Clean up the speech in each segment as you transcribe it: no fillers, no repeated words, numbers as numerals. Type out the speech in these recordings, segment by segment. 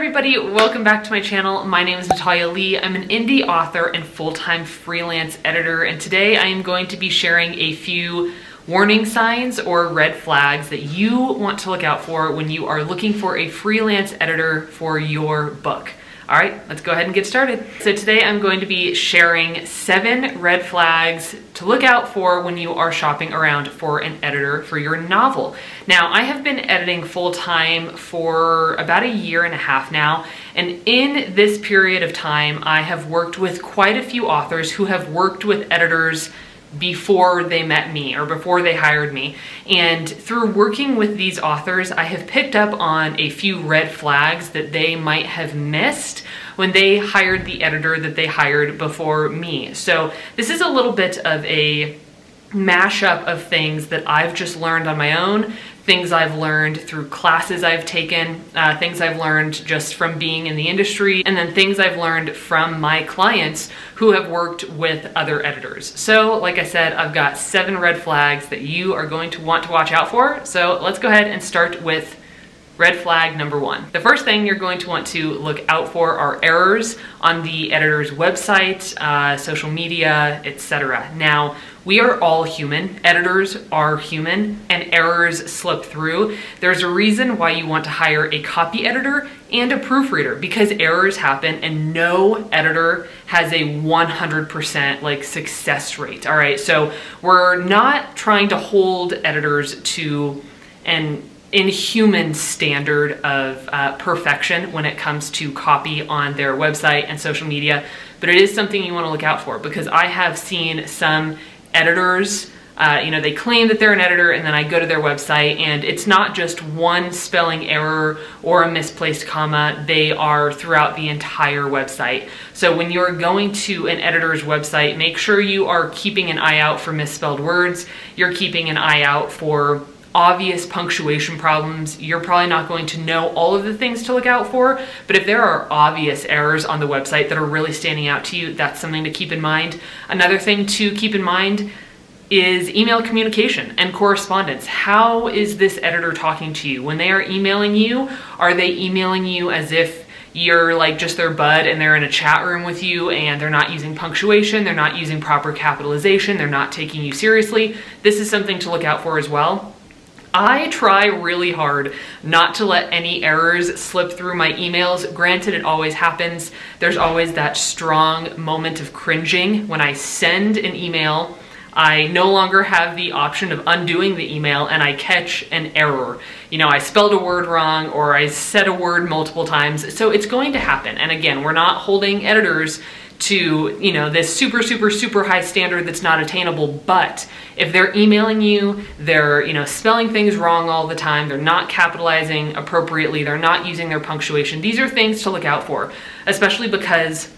everybody, welcome back to my channel. My name is Natalia Leigh. I'm an indie author and full-time freelance editor, and today I am going to be sharing a few warning signs or red flags that you want to look out for when you are looking for a freelance editor for your book. All right, let's go ahead and get started. So today I'm going to be sharing 7 red flags to look out for when you are shopping around for an editor for your novel. Now, I have been editing full-time for about 1.5 years now, and in this period of time, I have worked with quite a few authors who have worked with editors before they met me or before they hired me. And through working with these authors, I have picked up on a few red flags that they might have missed when they hired the editor that they hired before me. So this is a little bit of a mashup of things that I've just learned on my own, things I've learned through classes I've taken, things I've learned just from being in the industry, and then things I've learned from my clients who have worked with other editors. So like I said, I've got 7 red flags that you are going to want to watch out for. So let's go ahead and start with red flag number 1. The first thing you're going to want to look out for are errors on the editor's website, social media, etc. Now, we are all human, editors are human, and errors slip through. There's a reason why you want to hire a copy editor and a proofreader, because errors happen and no editor has a 100% success rate. All right, so we're not trying to hold editors to an inhuman standard of perfection when it comes to copy on their website and social media, but it is something you want to look out for, because I have seen some editors, they claim that they're an editor, and then I go to their website and it's not just one spelling error or a misplaced comma, they are throughout the entire website. So when you're going to an editor's website, make sure you are keeping an eye out for misspelled words, you're keeping an eye out for obvious punctuation problems. You're probably not going to know all of the things to look out for, but if there are obvious errors on the website that are really standing out to you, that's something to keep in mind. Another thing to keep in mind is email communication and correspondence. How is this editor talking to you? When they are emailing you, are they emailing you as if you're just their bud and they're in a chat room with you and they're not using punctuation, they're not using proper capitalization, they're not taking you seriously? This is something to look out for as well. I try really hard not to let any errors slip through my emails. Granted, it always happens. There's always that strong moment of cringing when I send an email. I no longer have the option of undoing the email and I catch an error. I spelled a word wrong or I said a word multiple times. So it's going to happen. And again, we're not holding editors to this super high standard that's not attainable, but if they're emailing you, they're spelling things wrong all the time, they're not capitalizing appropriately, they're not using their punctuation, these are things to look out for, especially because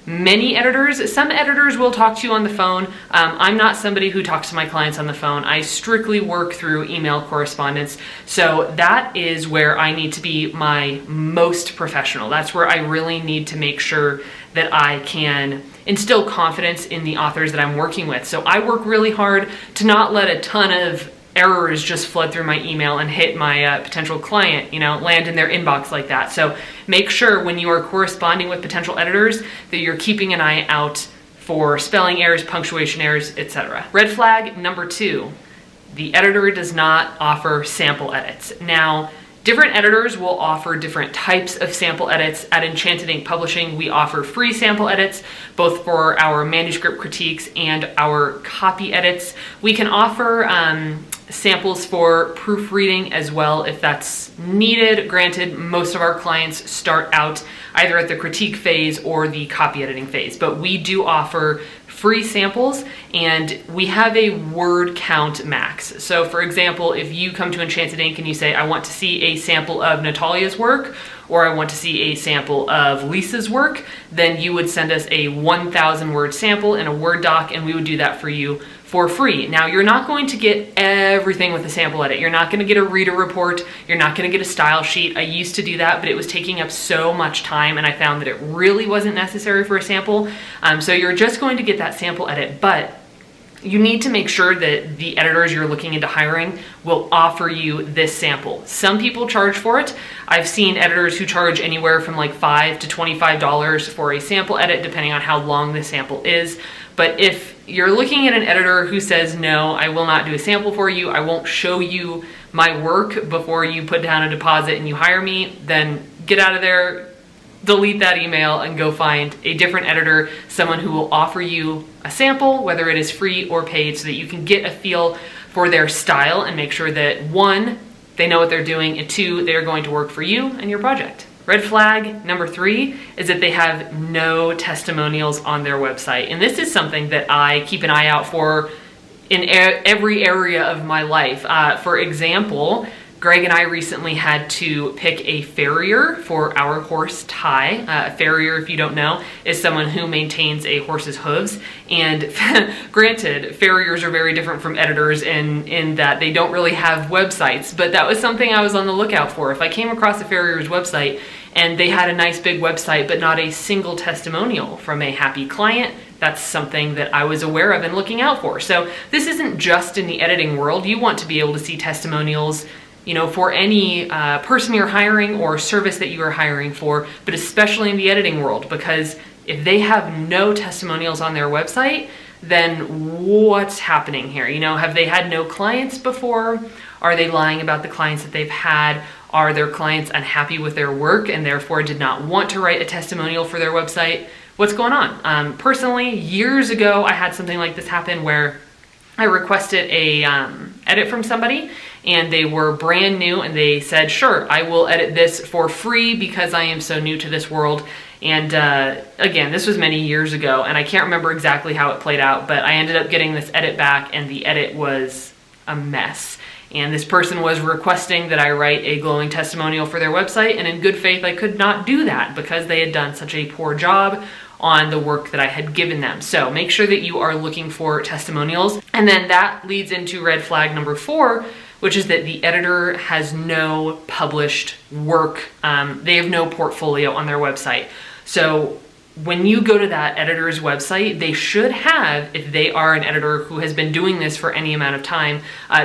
some editors will talk to you on the phone. I'm not somebody who talks to my clients on the phone. I strictly work through email correspondence. So that is where I need to be my most professional. That's where I really need to make sure that I can instill confidence in the authors that I'm working with. So I work really hard to not let a ton of errors just flood through my email and hit my potential client, land in their inbox like that. So make sure when you are corresponding with potential editors that you're keeping an eye out for spelling errors, punctuation errors, etc. Red flag number 2, the editor does not offer sample edits. Now, different editors will offer different types of sample edits. At Enchanted Ink Publishing, we offer free sample edits, both for our manuscript critiques and our copy edits. We can offer samples for proofreading as well if that's needed. Granted, most of our clients start out either at the critique phase or the copy editing phase, but we do offer free samples and we have a word count max. So for example, if you come to Enchanted Ink and you say, I want to see a sample of Natalia's work, or I want to see a sample of Lisa's work, then you would send us a 1,000 word sample in a Word doc and we would do that for you for free. Now, you're not going to get everything with a sample edit. You're not going to get a reader report. You're not going to get a style sheet. I used to do that, but it was taking up so much time and I found that it really wasn't necessary for a sample. So you're just going to get that sample edit, but you need to make sure that the editors you're looking into hiring will offer you this sample. Some people charge for it. I've seen editors who charge anywhere from like $5 to $25 for a sample edit, depending on how long the sample is. But if you're looking at an editor who says, no, I will not do a sample for you, I won't show you my work before you put down a deposit and you hire me, then get out of there, delete that email, and go find a different editor, someone who will offer you a sample, whether it is free or paid, so that you can get a feel for their style and make sure that, one, they know what they're doing, and two, they are going to work for you and your project. Red flag number 3 is that they have no testimonials on their website. And this is something that I keep an eye out for in every area of my life. For example, Greg and I recently had to pick a farrier for our horse Ty. A farrier, if you don't know, is someone who maintains a horse's hooves. And granted, farriers are very different from editors in that they don't really have websites, but that was something I was on the lookout for. If I came across a farrier's website and they had a nice big website, but not a single testimonial from a happy client, that's something that I was aware of and looking out for. So this isn't just in the editing world. You want to be able to see testimonials, you know, for any person you're hiring or service that you are hiring for, but especially in the editing world, because if they have no testimonials on their website, then what's happening here? You know, have they had no clients before? Are they lying about the clients that they've had? Are their clients unhappy with their work and therefore did not want to write a testimonial for their website? What's going on? Personally, years ago, I had something like this happen where I requested a edit from somebody, and they were brand new, and they said, sure, I will edit this for free because I am so new to this world. And again, this was many years ago, and I can't remember exactly how it played out, but I ended up getting this edit back, and the edit was a mess. And this person was requesting that I write a glowing testimonial for their website, and in good faith, I could not do that because they had done such a poor job on the work that I had given them. So make sure that you are looking for testimonials. And then that leads into red flag number 4, which is that the editor has no published work. They have no portfolio on their website. So when you go to that editor's website, they should have, if they are an editor who has been doing this for any amount of time,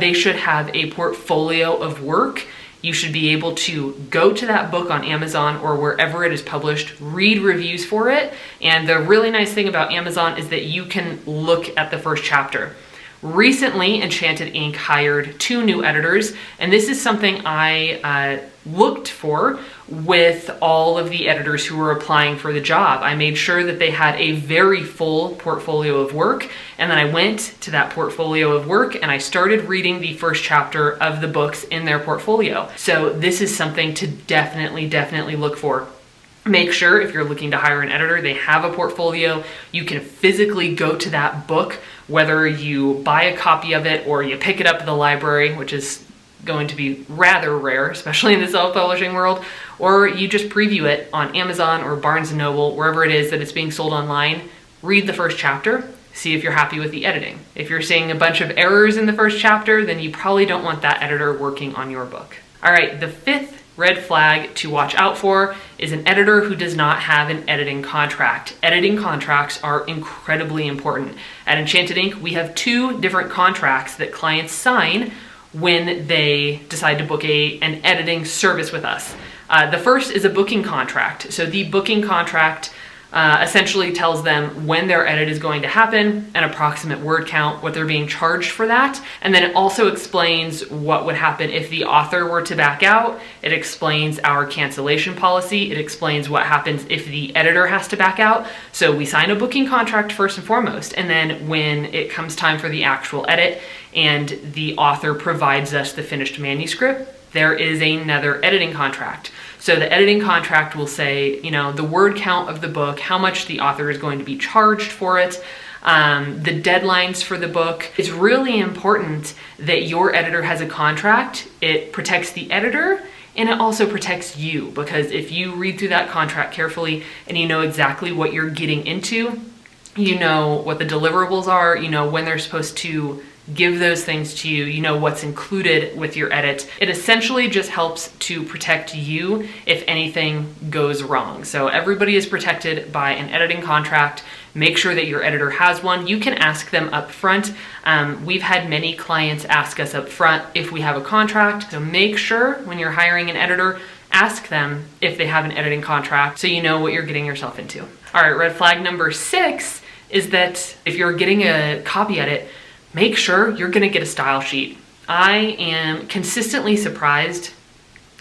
they should have a portfolio of work. You should be able to go to that book on Amazon or wherever it is published, read reviews for it. And the really nice thing about Amazon is that you can look at the first chapter. Recently, Enchanted Ink hired 2 new editors, and this is something I looked for with all of the editors who were applying for the job. I made sure that they had a very full portfolio of work, and then I went to that portfolio of work and I started reading the first chapter of the books in their portfolio. So this is something to definitely look for. Make sure if you're looking to hire an editor, they have a portfolio. You can physically go to that book, whether you buy a copy of it or you pick it up at the library, which is going to be rather rare, especially in the self-publishing world, or you just preview it on Amazon or Barnes & Noble, wherever it is that it's being sold online. Read the first chapter, see if you're happy with the editing. If you're seeing a bunch of errors in the first chapter, then you probably don't want that editor working on your book. All right, the 5th red flag to watch out for is an editor who does not have an editing contract. Editing contracts are incredibly important. At Enchanted Ink, we have 2 different contracts that clients sign when they decide to book an editing service with us. The first is a booking contract. So the booking contract essentially tells them when their edit is going to happen, an approximate word count, what they're being charged for that, and then it also explains what would happen if the author were to back out. It explains our cancellation policy. It explains what happens if the editor has to back out. So we sign a booking contract first and foremost, and then when it comes time for the actual edit and the author provides us the finished manuscript, there is another editing contract. So the editing contract will say, you know, the word count of the book, how much the author is going to be charged for it, the deadlines for the book. It's really important that your editor has a contract. It protects the editor and it also protects you, because if you read through that contract carefully and you know exactly what you're getting into, you know what the deliverables are, you know when they're supposed to give those things to you. You know what's included with your edit. It essentially just helps to protect you if anything goes wrong. So everybody is protected by an editing contract. Make sure that your editor has one. You can ask them up front. We've had many clients ask us up front if we have a contract. So make sure when you're hiring an editor, ask them if they have an editing contract so you know what you're getting yourself into. All right, red flag number 6 is that if you're getting a copy edit, make sure you're gonna get a style sheet. I am consistently surprised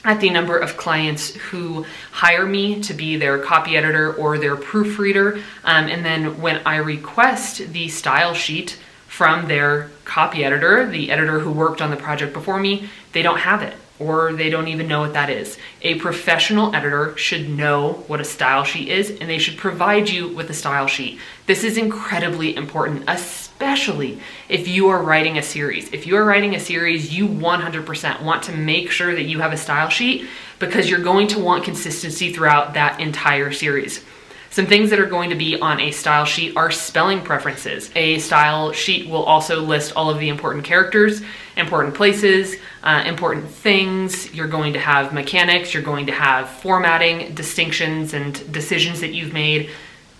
at the number of clients who hire me to be their copy editor or their proofreader, and then when I request the style sheet from their copy editor, the editor who worked on the project before me, they don't have it, or they don't even know what that is. A professional editor should know what a style sheet is, and they should provide you with a style sheet. This is incredibly important, especially if you are writing a series. If you are writing a series, you 100% want to make sure that you have a style sheet because you're going to want consistency throughout that entire series. Some things that are going to be on a style sheet are spelling preferences. A style sheet will also list all of the important characters, important places, important things. You're going to have mechanics, you're going to have formatting, distinctions, and decisions that you've made.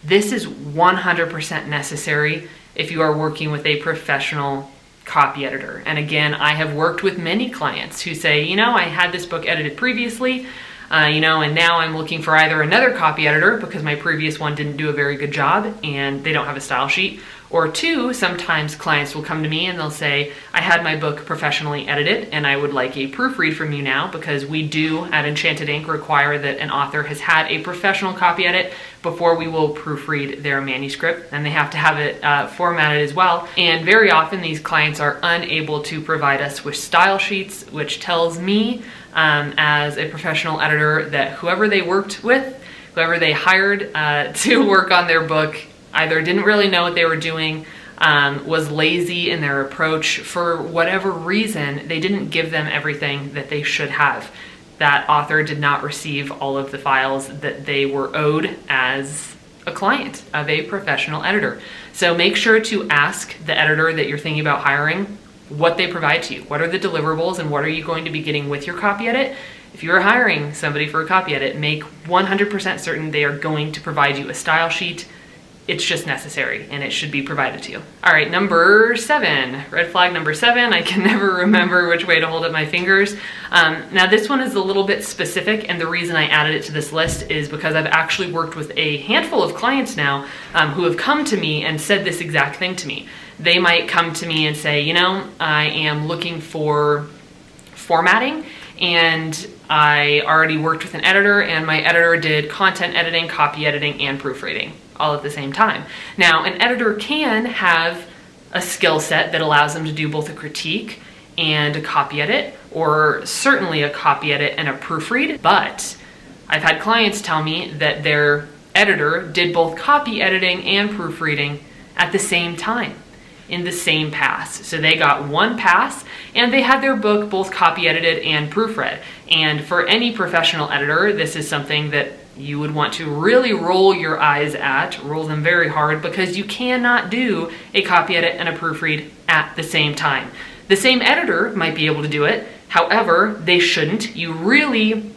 This is 100% necessary if you are working with a professional copy editor. And again, I have worked with many clients who say, you know, I had this book edited previously, and now I'm looking for either another copy editor because my previous one didn't do a very good job and they don't have a style sheet, or 2, sometimes clients will come to me and they'll say, I had my book professionally edited and I would like a proofread from you now, because we do at Enchanted Ink require that an author has had a professional copy edit before we will proofread their manuscript, and they have to have it formatted as well. And very often these clients are unable to provide us with style sheets, which tells me as a professional editor that whoever they worked with, whoever they hired to work on their book, either didn't really know what they were doing, was lazy in their approach. For whatever reason, they didn't give them everything that they should have. That author did not receive all of the files that they were owed as a client of a professional editor. So make sure to ask the editor that you're thinking about hiring what they provide to you. What are the deliverables and what are you going to be getting with your copy edit? If you're hiring somebody for a copy edit, make 100% certain they are going to provide you a style sheet. It's just necessary and it should be provided to you. All right, number 7, red flag number 7. I can never remember which way to hold up my fingers. Now this one is a little bit specific, and the reason I added it to this list is because I've actually worked with a handful of clients now who have come to me and said this exact thing to me. They might come to me and say, you know, I am looking for formatting and I already worked with an editor and my editor did content editing, copy editing, and proofreading all at the same time. Now, an editor can have a skill set that allows them to do both a critique and a copy edit, or certainly a copy edit and a proofread, but I've had clients tell me that their editor did both copy editing and proofreading at the same time, in the same pass. So they got one pass and they had their book both copy edited and proofread. And for any professional editor, this is something that you would want to really roll your eyes at, roll them very hard, because you cannot do a copy edit and a proofread at the same time. The same editor might be able to do it, however, they shouldn't. You really,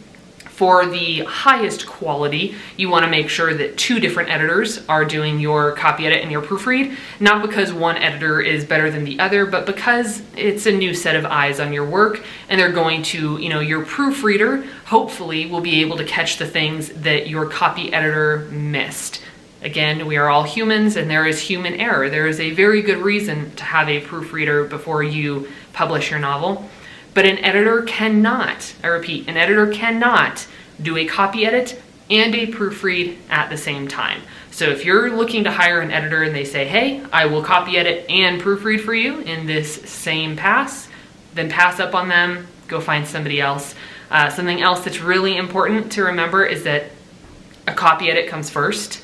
for the highest quality, you want to make sure that 2 different editors are doing your copy edit and your proofread, not because one editor is better than the other, but because it's a new set of eyes on your work, and they're going to, your proofreader hopefully will be able to catch the things that your copy editor missed. Again, we are all humans and there is human error. There is a very good reason to have a proofreader before you publish your novel. But an editor cannot, I repeat, an editor cannot do a copy edit and a proofread at the same time. So if you're looking to hire an editor and they say, hey, I will copy edit and proofread for you in this same pass, then pass up on them, go find somebody else. Something else that's really important to remember is that a copy edit comes first,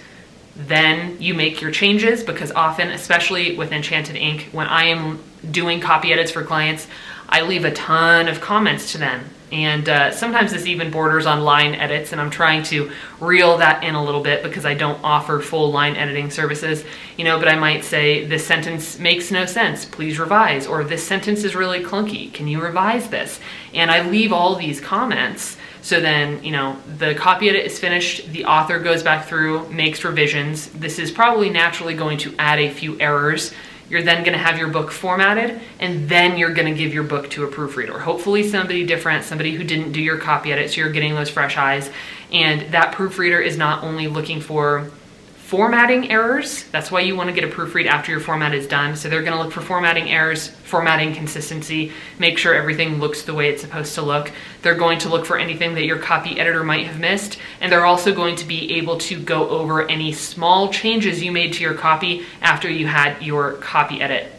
then you make your changes, because often, especially with Enchanted Ink, when I am doing copy edits for clients, I leave a ton of comments to them And sometimes this even borders on line edits, and I'm trying to reel that in a little bit because I don't offer full line editing services, but I might say this sentence makes no sense, please revise, or this sentence is really clunky, can you revise this? And I leave all these comments. So then, the copy edit is finished, the author goes back through, makes revisions. This is probably naturally going to add a few errors. You're then going to have your book formatted, and then you're going to give your book to a proofreader. Hopefully somebody different, somebody who didn't do your copy edit, so you're getting those fresh eyes. And that proofreader is not only looking for formatting errors, that's why you want to get a proofread after your format is done. So they're going to look for formatting errors, formatting consistency, make sure everything looks the way it's supposed to look. They're going to look for anything that your copy editor might have missed, and they're also going to be able to go over any small changes you made to your copy after you had your copy edit.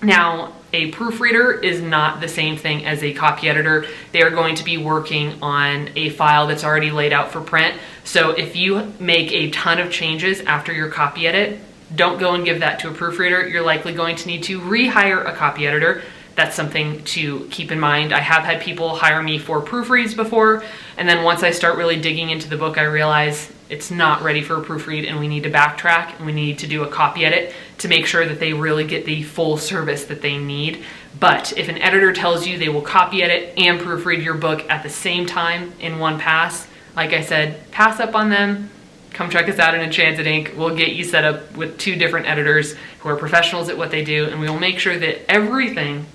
Now, a proofreader is not the same thing as a copy editor. They are going to be working on a file that's already laid out for print. So if you make a ton of changes after your copy edit, don't go and give that to a proofreader. You're likely going to need to rehire a copy editor. That's something to keep in mind. I have had people hire me for proofreads before, and then once I start really digging into the book, I realize it's not ready for a proofread, and we need to backtrack, and we need to do a copy edit to make sure that they really get the full service that they need. But if an editor tells you they will copy edit and proofread your book at the same time in one pass, like I said, pass up on them. Come check us out at Enchanted Ink. We'll get you set up with 2 different editors who are professionals at what they do, and we will make sure that everything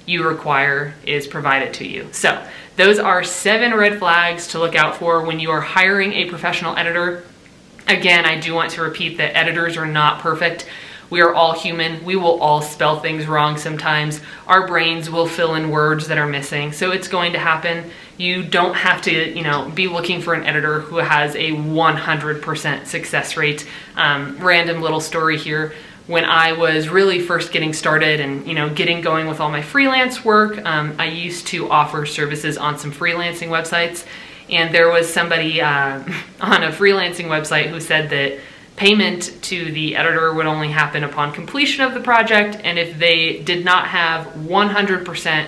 you require is provided to you. So those are 7 red flags to look out for when you are hiring a professional editor. Again, I do want to repeat that editors are not perfect. We are all human. We will all spell things wrong sometimes. Our brains will fill in words that are missing. So it's going to happen. You don't have to, be looking for an editor who has a 100% success rate. Random little story here. When I was really first getting started and getting going with all my freelance work, I used to offer services on some freelancing websites, and there was somebody on a freelancing website who said that payment to the editor would only happen upon completion of the project, and if they did not have 100%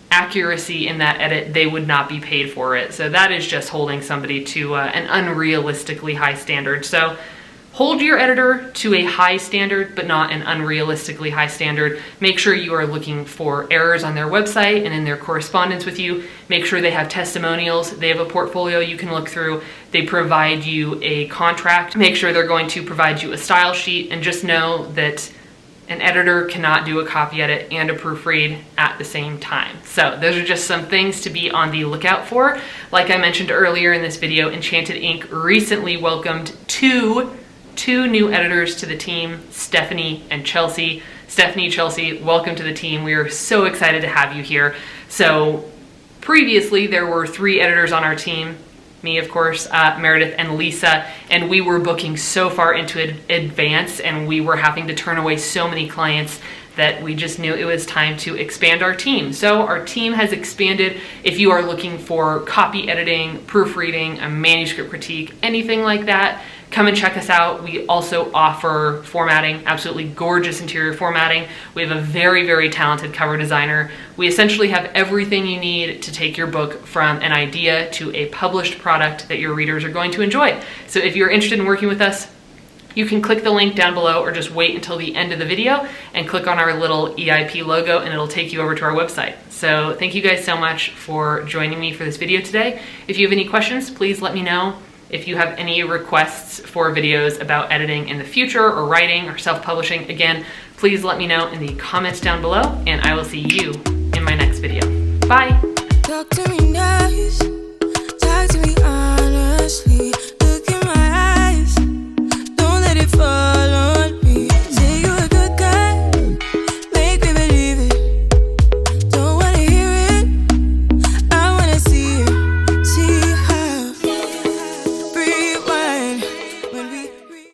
accuracy in that edit, they would not be paid for it. So that is just holding somebody to an unrealistically high standard. So hold your editor to a high standard, but not an unrealistically high standard. Make sure you are looking for errors on their website and in their correspondence with you. Make sure they have testimonials. They have a portfolio you can look through. They provide you a contract. Make sure they're going to provide you a style sheet, and just know that an editor cannot do a copy edit and a proofread at the same time. So those are just some things to be on the lookout for. Like I mentioned earlier in this video, Enchanted Ink recently welcomed two new editors to the team, Stephanie and Chelsea. Stephanie, Chelsea, welcome to the team. We are so excited to have you here. So previously there were 3 editors on our team, me of course, Meredith and Lisa, and we were booking so far into advance, and we were having to turn away so many clients that we just knew it was time to expand our team. So our team has expanded. If you are looking for copy editing, proofreading, a manuscript critique, anything like that, come and check us out. We also offer formatting, absolutely gorgeous interior formatting. We have a very, very talented cover designer. We essentially have everything you need to take your book from an idea to a published product that your readers are going to enjoy. So if you're interested in working with us, you can click the link down below, or just wait until the end of the video and click on our little EIP logo, and it'll take you over to our website. So thank you guys so much for joining me for this video today. If you have any questions, please let me know. If you have any requests for videos about editing in the future, or writing, or self-publishing, again, please let me know in the comments down below, and I will see you in my next video. Bye! Talk to me nice, talk to me honestly.